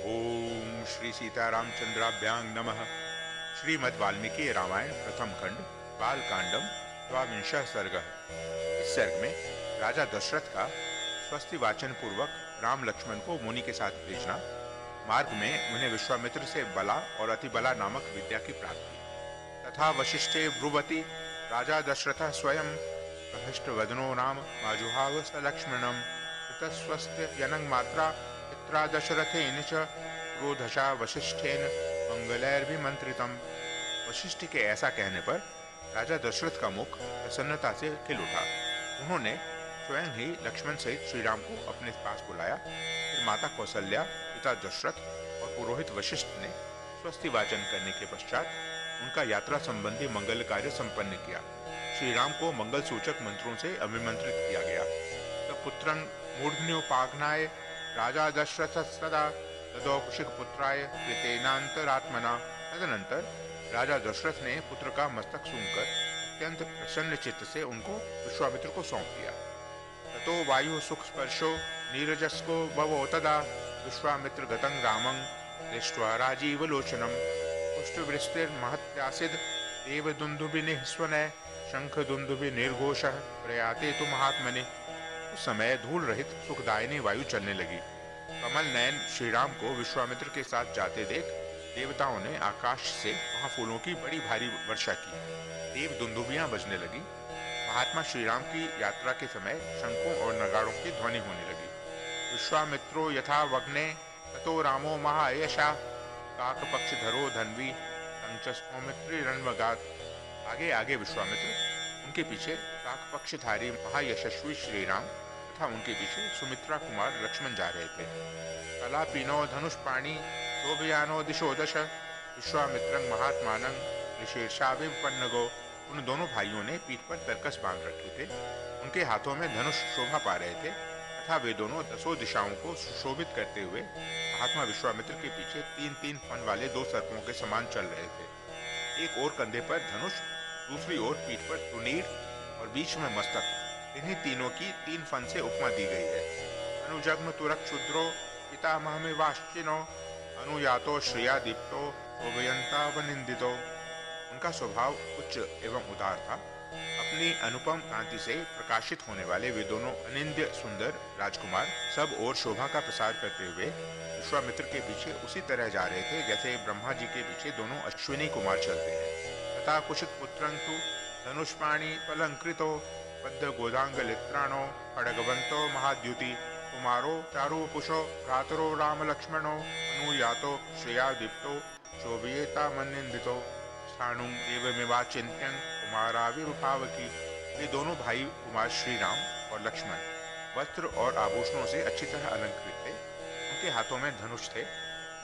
ओम श्री सीतारामचंद्राभ्यां नमः। श्रीमद् वाल्मीकि रामायण प्रथम खंड बाल कांडम द्वाविंशः सर्ग। इस सर्ग में राजा दशरथ का स्वस्ति वाचन पूर्वक राम लक्ष्मण को मुनि के साथ भेजना, मार्ग में उन्हें विश्वामित्र से बला और अतिबला नामक विद्या की प्राप्ति, तथा वशिष्ठे ब्रुवति राजा दशरथ स्वयं प्रहृष्टवदनो नाम माजुहाव स लक्ष्मणम ततस्वस्त्य यनंग मात्रा पित्रा दशरथेन च क्रोधशा वशिष्ठेन मंगलैर्भिमंत्रितम। वशिष्ठ के ऐसा कहने पर राजा दशरथ का मुख प्रसन्नता से खिल उठा। उन्होंने स्वयं ही लक्ष्मण सहित श्री राम को अपने पास बुलाया। फिर माता कौशल्या, पिता दशरथ और पुरोहित वशिष्ठ ने स्वस्ति वाचन करने के पश्चात उनका यात्रा संबंधी मंगल कार्य संपन्न किया। श्री राम को मंगल सूचक मंत्रों से अभिमंत्रित किया गया। तब पुत्रं मूर्धन्योपाघ्नाय राजा दशरथ सदा तदो कुशिक पुत्राय कृतेनांतरात्मना। तदनंतर राजा दशरथ ने पुत्र का मस्तक सूंघकर अत्यंत प्रसन्न चित्त से उनको विश्वामित्र को सौंप दिया। ततो वायु सुख स्पर्शो नीरजस्को भवो तदा विश्वामित्र गतं रामं दृष्ट्वा राजीव लोचनम पुष्टवृष्टिर्महत्यासिद देव दुंदुभिः स्वनय शंख दुंदुभि निर्घोषः प्रयाते तु महात्मने। उस समय धूल रहित सुखदायिनी वायु चलने लगी। कमल नयन श्री राम को विश्वामित्र के साथ जाते देख देवताओं ने आकाश से वहां फूलों की बड़ी भारी वर्षा की। देव दुंदुभियां बजने लगी। महात्मा श्री राम की यात्रा के समय शंखों और नगाड़ों की ध्वनि होने लगी। विश्वामित्रो यथा वग्ने ततो रामो महायशा काक पक्षधरो धन्वी संचस्मित्री रणवगात। आगे आगे विश्वामित्र, उनके पीछे काक पक्षधारी महायशस्वी श्री राम तथा उनके पीछे सुमित्रा कुमार लक्ष्मण जा रहे थे। कलापीनो धनुष्पाणी शोभयानो दिशो दश विश्वामित्रं महात्मानं ऋषीर्षाभिपन्नगो। उन दोनों भाइयों ने पीठ पर तरकस बांध रखे थे। उनके हाथों में धनुष शोभा पा रहे थे तथा वे दोनों दसों दिशाओं को सुशोभित करते हुए महात्मा विश्वामित्र के पीछे तीन तीन फन वाले दो सर्पों के समान चल रहे थे। एक ओर कंधे पर धनुष, दूसरी ओर पीठ पर तुनीर और बीच में मस्तक। इन्हीं तीनों की तीन फन से उपमा दी गई है। अनुजग्म तुरक क्षुद्रो पितामहमिवाश्चिनो अनुयातो श्रिया दीप्तो शोभयंतावनिंदितो। उनका स्वभाव उच्च एवं उदार था। अपनी अनुपम कांति से प्रकाशित होने वाले वे दोनों अनिंद्य सुंदर राजकुमार सब ओर शोभा का प्रसार करते हुए विश्वामित्र के पीछे उसी तरह जा रहे थे जैसे ब्रह्मा जी के पीछे दोनों अश्विनी कुमार चलते हैं। तथा कुशिक पुत्रंतु धनुष्पाणी फलंकृतो बद्ध गोदांगलित्राणो खड़गवंतो महाद्युति कुमारो चारुपुषो भ्रातरो राम लक्ष्मणो अनुयातो श्रेया दीप्तो शोभियेता मनिंदितो स्थाणुं एवमेवाचिन्त्यं कुमाराविर्भावकी। ये दोनों भाई कुमार श्री राम और लक्ष्मण वस्त्र और आभूषणों से अच्छी तरह अलंकृत थे। उनके हाथों में धनुष थे।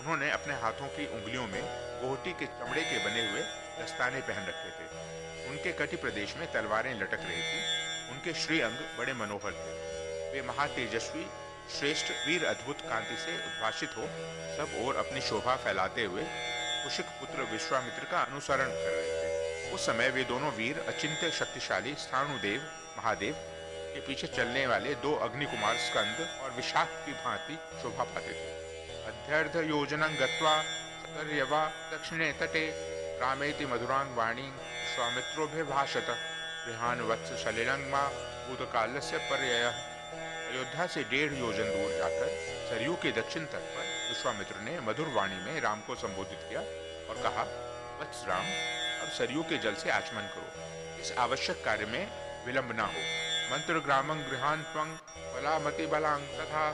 उन्होंने अपने हाथों की उंगलियों में गोहटी के चमड़े के बने हुए दस्ताने पहन रखे थे। उनके कटी प्रदेश में तलवारें लटक रही थी। उनके श्री अंग बड़े मनोहर थे। वे महातेजस्वी श्रेष्ठ वीर अद्भुत कांति से उद्भाषित हो सब ओर अपनी शोभा फैलाते हुए कुशिक पुत्र विश्वामित्र का अनुसरण कर रहे थे। उस समय वे दोनों वीर अचिंत्य शक्तिशाली स्थाणुदेव महादेव के पीछे चलने वाले दो अग्नि कुमार स्कंद और विशाख की भांति शोभा पाते थे। अध्यर्ध योजनं गत्वा सतर्यवा दक्षिणे तटे रामेति मधुरांग वाणी विश्वामित्रोभिभाषत गृहान वत्स सलिलं मा भूतकालस्य पर्ययः। अयोध्या से 1.5 योजन दूर जाकर सरयू के दक्षिण तट पर विश्वामित्र ने मधुर वाणी में राम को संबोधित किया और कहा, वत्स राम, अब सरयू के जल से आचमन करो। इस आवश्यक कार्य में विलंब न हो। मंत्र ग्रामं गृहान त्वं बलामति बलांग तथा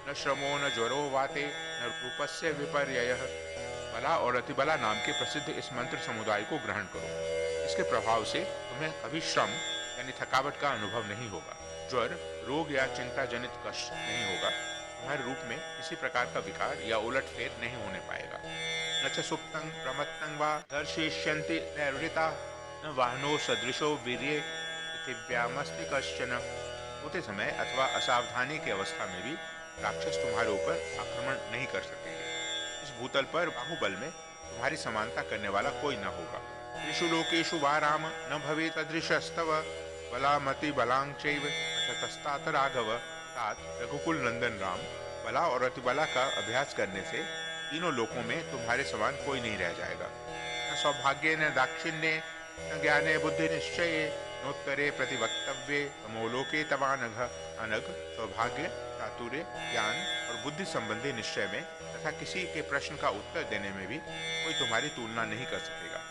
न श्रमो न ज्वरो वाते न रूपस्य विपर्ययः। बला और अतिबला नाम के प्रसिद्ध इस मंत्र समुदाय को ग्रहण करो। इसके प्रभाव से तुम्हें कभी श्रम यानी थकावट का अनुभव नहीं होगा। ज्वर, रोग या चिंता जनित कष्ट नहीं होगा। तुम्हारे रूप में किसी प्रकार का विकार या उलटफेर नहीं होने पाएगा। न च सुप्तं प्रमत्तं वा दर्शयिष्यन्ति नैर्वृता न वाहनो सदृशो वीर्ये पृथिव्यामस्ति कश्चन। सोते समय अथवा असावधानी की अवस्था में भी राक्षस तुम्हारे ऊपर आक्रमण नहीं कर सकेंगे। इस भूतल पर बाहुबल में तुम्हारी समानता करने वाला कोई न होगा। त्रिषु लोकेषु वा राम न भवेत् सदृशस्तव बलामति बलांग चैव तस्तात राघव। तात रघुकुल नंदन राम, बला और अतिबला का अभ्यास करने से तीनों लोकों में तुम्हारे समान कोई नहीं रह जाएगा। न सौभाग्य न दाक्षिण्य न ज्ञाने बुद्धि निश्चय नोत्तरे प्रतिवक्तव्ये तमोलोके तवानघ। अनघ, सौभाग्य, चातुर्य, ज्ञान और बुद्धि संबंधी निश्चय में तथा किसी के प्रश्न का उत्तर देने में भी कोई तुम्हारी तुलना नहीं कर सकेगा।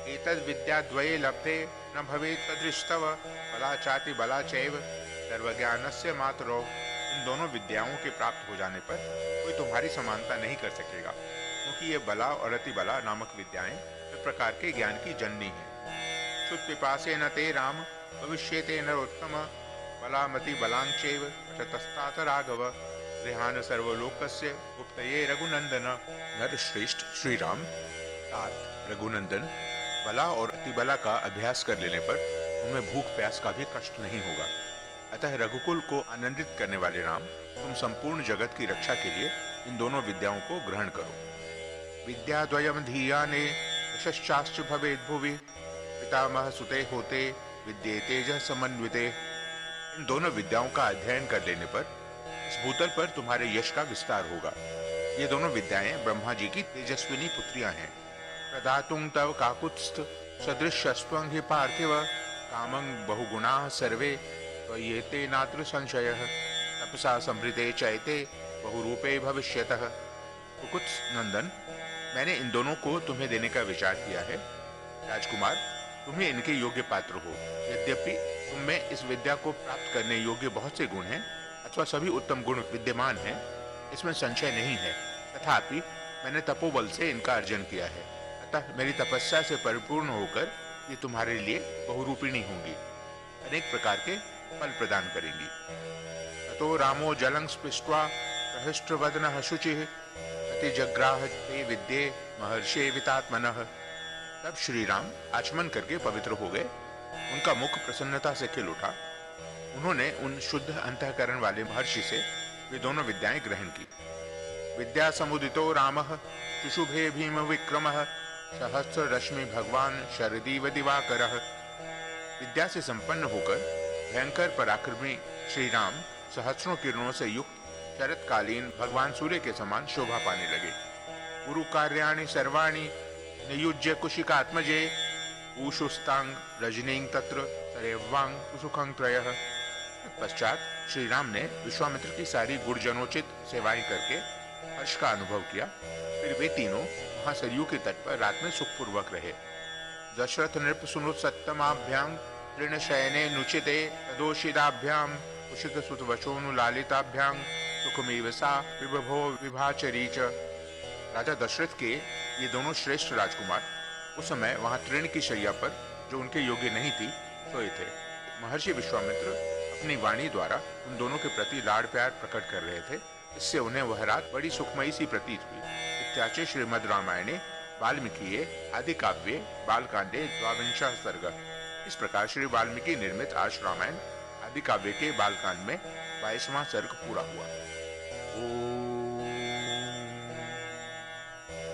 एतद् विद्याद्वये लब्धे न भवेत् तदृशतव बलाचाति बलाचैव सर्वज्ञानस्य मातरो। इन दोनों विद्याओं के प्राप्त हो जाने पर कोई तुम्हारी समानता नहीं कर सकेगा, क्योंकि ये बला और अतिबला नामक विद्याएं एक प्रकार के ज्ञान की जननी हैं। शुद्ध पिपासे न ते राम भविष्येते नरोत्तम बलामति बलांचैव शतस्तात राघव गृहान सर्वलोकस्य गुप्तये रघुनंदन। नर श्रेष्ठ श्री राम तात रघुनंदन, बला और अतिबला का अभ्यास कर लेने पर तुम्हें भूख प्यास का भी कष्ट नहीं होगा। अतः रघुकुल को आनंदित करने वाले राम, तुम संपूर्ण जगत की रक्षा के लिए इन दोनों विद्याओं को ग्रहण करो। विद्याद्वयम धीयाने यशश्चाश्च भवेद् भुवि पितामह सुते होते विद्ये तेज समन्विते। इन दोनों विद्याओं का अध्ययन कर लेने पर इस भूतल पर तुम्हारे यश का विस्तार होगा। ये दोनों विद्याएं ब्रह्मा जी की तेजस्विनी पुत्रियां हैं। प्रदातुं तव काकुत्स्थ सदृशस्त्वं हि पार्थिव कामं बहुगुणा सर्वे त्वयेते नात्र संशयः तपसा समृते चैते बहुरूपे भविष्यतः। कुकुत्स नंदन, मैंने इन दोनों को तुम्हें देने का विचार किया है। राजकुमार, तुम्हें इनके योग्य पात्र हो। यद्यपि तुम में इस विद्या को प्राप्त करने योग्य बहुत से गुण हैं अथवा सभी उत्तम गुण विद्यमान हैं, इसमें संशय नहीं है, तथापि मैंने तपोबल से इनका अर्जन किया है। अतः मेरी तपस्या से परिपूर्ण होकर ये तुम्हारे लिए बहुरूपिणी होंगी, अनेक प्रकार के फल प्रदान करेंगी। ततो रामो जलं स्पृष्ट्वा प्रहृष्टवदनः शुचिः अतिजग्राह ते विद्ये महर्षे वितात्मनः। तब श्री राम आचमन करके पवित्र हो गए। उनका मुख प्रसन्नता से खिल उठा। उन्होंने उन शुद्ध अंतःकरण वाले महर्षि से वे दोनों विद्याएं ग्रहण की। विद्या समुदितो रामः शुशुभे भीम विक्रमः सहस्र रश्मि भगवान शरदीव दिवाकरः। विद्या से संपन्न होकर भयंकर पराक्रमी श्री राम सहस्रों किरणों से युक्त शरतकालीन भगवान सूर्य के समान शोभा पाने लगे। गुरु कार्याणि सर्वाणि नियुज्य कुशिकात्मजे ऊषुस्तांग रजनींग तत्र सरेवांग कुसुखंग त्रयः। पश्चात श्री राम ने विश्वामित्र की सारी गुणजनोचित सेवाएं करके हर्ष का अनुभव किया। फिर वे तीनों वहां सरयू के तट पर रात में सुखपूर्वक रहे। दशरथ नृप सुनुत सत्तमाभ्याम तृण शयने नुचिते तदोषिताभ्याम कुशिक सुत वचोनु लालिताभ्याम सुखमेव सा विभो विभाचरी च। राजा दशरथ के ये दोनों श्रेष्ठ राजकुमार उस समय वहां तृण की शैया पर, जो उनके योग्य नहीं थी, सोए थे। महर्षि विश्वामित्र अपनी वाणी द्वारा उन दोनों के प्रति लाड़ प्यार प्रकट कर रहे थे। इससे उन्हें वह रात बड़ी सुखमयी सी प्रतीत हुई। इत्याचि श्रीमद् रामायणे वाल्मीकिये आदि काव्ये बालकांडे द्वाविंशः सर्ग। इस प्रकार श्री वाल्मीकि निर्मित आर्ष रामायण आदि काव्य के बालकांड में 22वां सर्ग पूरा हुआ।